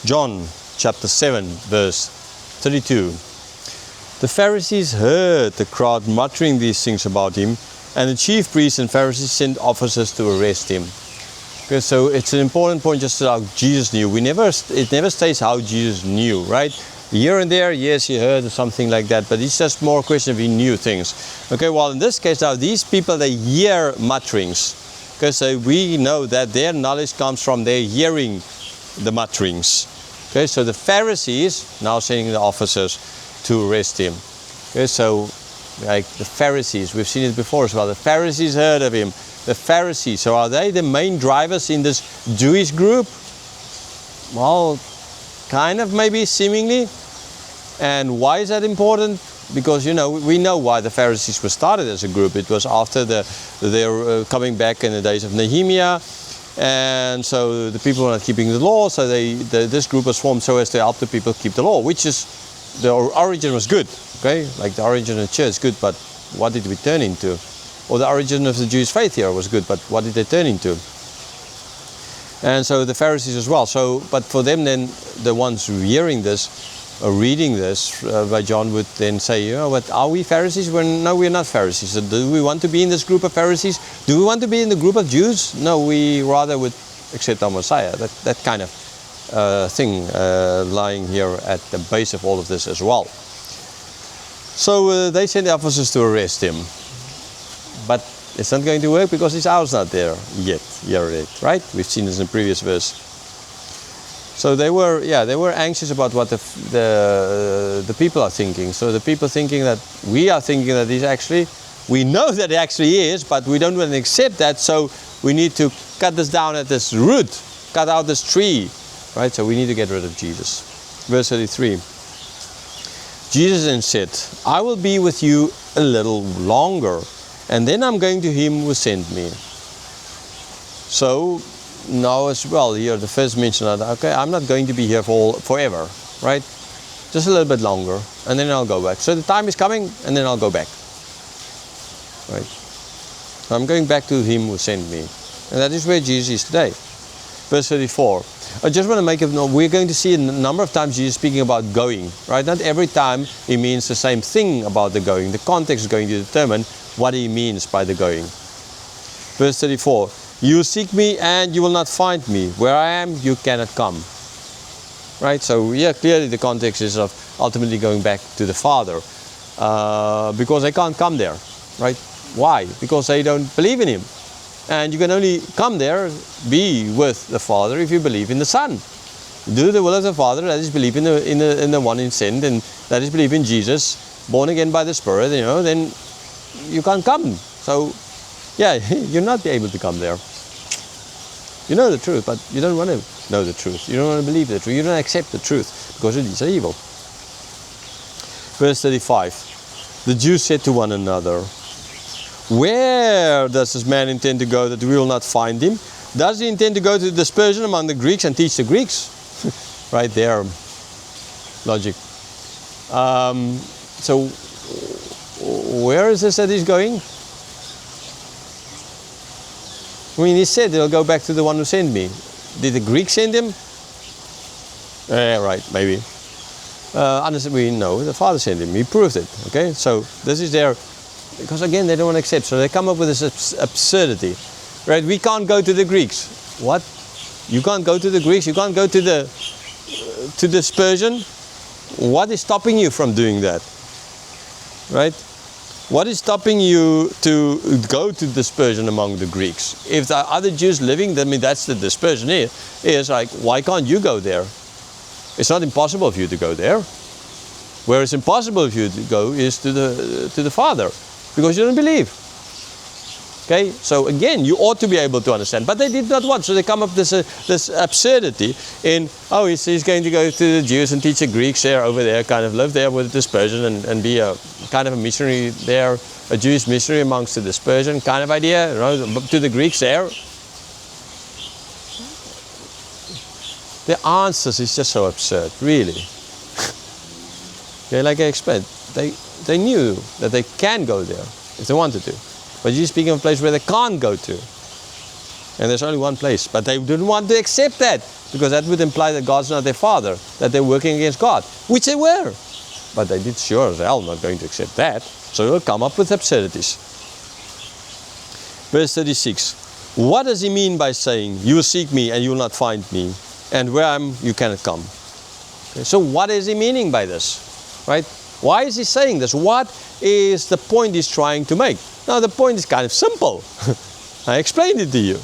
John chapter 7, verse 32. The Pharisees heard the crowd muttering these things about him, and the chief priests and Pharisees sent officers to arrest him. Okay, so it's an important point just how Jesus knew. It never states how Jesus knew, right? Here and there, yes, he heard something like that, but it's just more a question of he knew things. Okay, well, in this case now, these people, they hear mutterings. Okay, so we know that their knowledge comes from their hearing the mutterings. Okay, so the Pharisees now sending the officers to arrest him. Okay, so like the Pharisees, we've seen it before as well. The Pharisees heard of him. The Pharisees, so are they the main drivers in this Jewish group? Well, kind of, maybe, seemingly. And why is that important? Because, you know, we know why the Pharisees were started as a group. It was after their coming back in the days of Nehemiah, and so the people were not keeping the law, so this group was formed so as to help the people keep the law, which is, the origin was good, okay? Like the origin of the church, good, but what did we turn into? Or the origin of the Jewish faith here was good, but what did they turn into? And so the Pharisees as well. So, but for them then, the ones hearing this, or reading this by John would then say, you know, what, are we Pharisees? No, we're not Pharisees. So do we want to be in this group of Pharisees? Do we want to be in the group of Jews? No, we rather would accept our Messiah. That kind of thing lying here at the base of all of this as well. So they sent the officers to arrest him. But it's not going to work because his hour's not there yet, right? We've seen this in the previous verse. So they were anxious about what the people are thinking. So the people thinking that we are thinking that he's actually, we know that he actually is, but we don't want to accept that. So we need to cut this down at this root, cut out this tree, right? So we need to get rid of Jesus. Verse 33. Jesus then said, I will be with you a little longer, and then I'm going to him who sent me. So now as well, here the first mention that, okay, I'm not going to be here forever, right? Just a little bit longer, and then I'll go back. So the time is coming, and then I'll go back, right? So I'm going back to him who sent me. And that is where Jesus is today. Verse 34. I just want to make it known, we're going to see a number of times Jesus speaking about going, right? Not every time he means the same thing about the going. The context is going to determine what he means by the going. Verse 34. You seek me and you will not find me. Where I am, you cannot come. Right? So yeah, clearly the context is of ultimately going back to the Father. Because they can't come there. Right? Why? Because they don't believe in him. And you can only come there, be with the Father, if you believe in the Son. Do the will of the Father, that is believe in the one he sent, and that is believe in Jesus, born again by the Spirit, you know, then you can't come. So yeah, you're not able to come there. You know the truth, but you don't want to know the truth. You don't want to believe the truth. You don't accept the truth because it is evil. Verse 35. The Jews said to one another, where does this man intend to go that we will not find him? Does he intend to go to dispersion among the Greeks and teach the Greeks? Right there. Logic. So where is this that he's going? I mean, he said he'll go back to the one who sent me. Did the Greeks send him? Right, maybe. Honestly, we know the Father sent him. He proved it. Okay, so this is their, because again they don't want to accept. So they come up with this absurdity, right? We can't go to the Greeks. What? You can't go to the Greeks? You can't go to dispersion? What is stopping you from doing that? Right? What is stopping you to go to dispersion among the Greeks? If there are other Jews living, I mean, that's the dispersion here. Is like, why can't you go there? It's not impossible for you to go there. Where it's impossible for you to go is to the Father, because you don't believe. Okay, so again, you ought to be able to understand, but they did not want. So they come up with this absurdity in, oh, he's going to go to the Jews and teach the Greeks there, over there, kind of live there with dispersion and be a kind of a missionary there, a Jewish missionary amongst the dispersion kind of idea, you know, to the Greeks there. The answers is just so absurd, really. Okay, like I explained, they knew that they can go there if they wanted to. But you're speaking of a place where they can't go to. And there's only one place. But they didn't want to accept that. because that would imply that God's not their father, that they're working against God, which they were. But they did sure as hell not going to accept that, so they'll come up with absurdities. Verse 36. What does he mean by saying, you will seek me and you will not find me, and where I am you cannot come? Okay, so what is he meaning by this? Right? Why is he saying this? What is the point he's trying to make? Now the point is kind of simple. I explained it to you.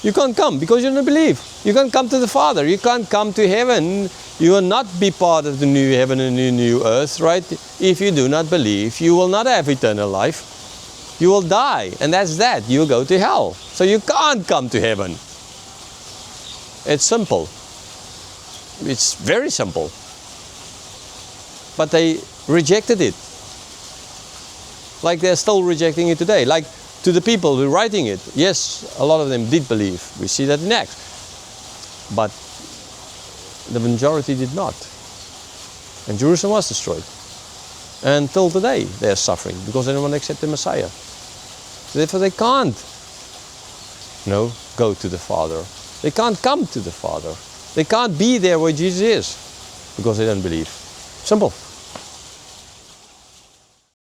You can't come because you don't believe. You can't come to the Father. You can't come to heaven. You will not be part of the new heaven and the new earth, right? If you do not believe, you will not have eternal life. You will die, and that's that. You will go to hell. So you can't come to heaven. It's simple. It's very simple. But they rejected it. Like they're still rejecting it today. Like to the people who are writing it, yes, a lot of them did believe. We see that in Acts. But the majority did not. And Jerusalem was destroyed. And till today they are suffering because they don't want to accept the Messiah. Therefore they can't go to the Father. They can't come to the Father. They can't be there where Jesus is because they don't believe. Simple.